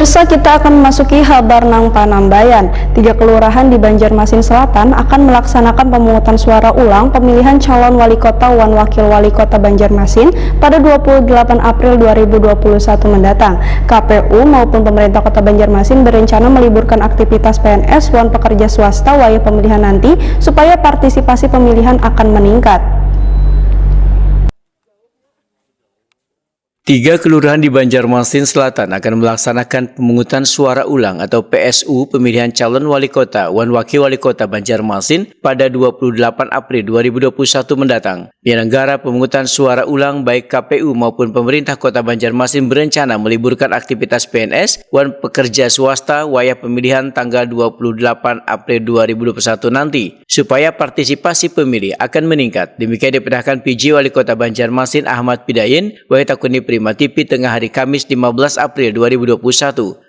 Pemirsa, kita akan memasuki Habarnang Panambayan. 3 kelurahan di Banjarmasin Selatan akan melaksanakan pemungutan suara ulang pemilihan calon wali kota dan wakil wali kota Banjarmasin pada 28 April 2021 mendatang. KPU maupun pemerintah kota Banjarmasin berencana meliburkan aktivitas PNS dan pekerja swasta wayah pemilihan nanti supaya partisipasi pemilihan akan meningkat. 3 kelurahan di Banjarmasin Selatan akan melaksanakan pemungutan suara ulang atau PSU pemilihan calon wali kota dan wakil wali kota Banjarmasin pada 28 April 2021 mendatang. Penyelenggara pemungutan suara ulang baik KPU maupun pemerintah kota Banjarmasin berencana meliburkan aktivitas PNS dan pekerja swasta wayah pemilihan tanggal 28 April 2021 nanti supaya partisipasi pemilih akan meningkat. Demikian dipedahkan PJ Wali Kota Banjarmasin Ahmad Pidayin Wahitakuni Prima TV tengah hari Kamis 15 April 2021.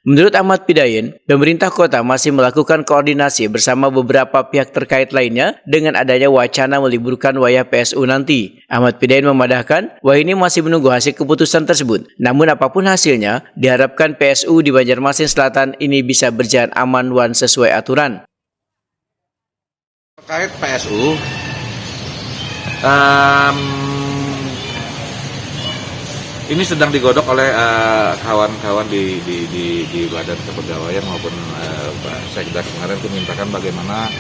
Menurut Ahmad Pidayin, pemerintah kota masih melakukan koordinasi bersama beberapa pihak terkait lainnya dengan adanya wacana meliburkan wayah PSU nanti. Ahmad Pidayin memadahkan bahwa ini masih menunggu hasil keputusan tersebut. Namun apapun hasilnya, diharapkan PSU di Banjarmasin Selatan ini bisa berjalan aman dan sesuai aturan. Terkait PSU, ini sedang digodok oleh kawan-kawan di Badan Kepegawaian maupun Sekda kemarin itu mintakan bagaimana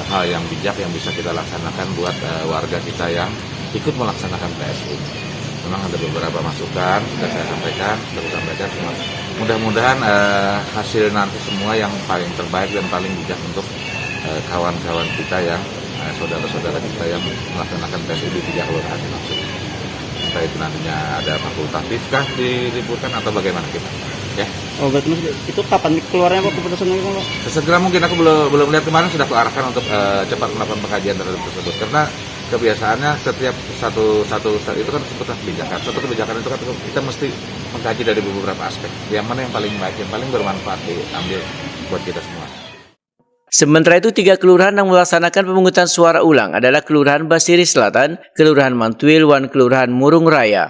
hal yang bijak yang bisa kita laksanakan buat warga kita yang ikut melaksanakan PSU. Memang ada beberapa masukan sudah saya sampaikan, semua. Mudah-mudahan hasil nanti semua yang paling terbaik dan paling bijak untuk kawan-kawan kita yang saudara-saudara kita yang melaksanakan PSU di 3 kelurahan maksudnya. Entah itu nantinya ada fakultatif kah diliburkan atau bagaimana kita, ya? Oh, berarti itu kapan keluarnya Pak keputusannya Pak? Sesegera mungkin. Aku belum lihat kemarin sudah kuarahkan untuk cepat melakukan pengkajian terhadap tersebut karena kebiasaannya setiap satu itu kan sebutan kebijakan. Satu kebijakan itu kan kita mesti mengkaji dari beberapa aspek. Yang mana yang paling baik, yang paling bermanfaat diambil buat kita semua. Sementara itu 3 kelurahan yang melaksanakan pemungutan suara ulang adalah Kelurahan Basiri Selatan, Kelurahan Mantuil, dan Kelurahan Murung Raya.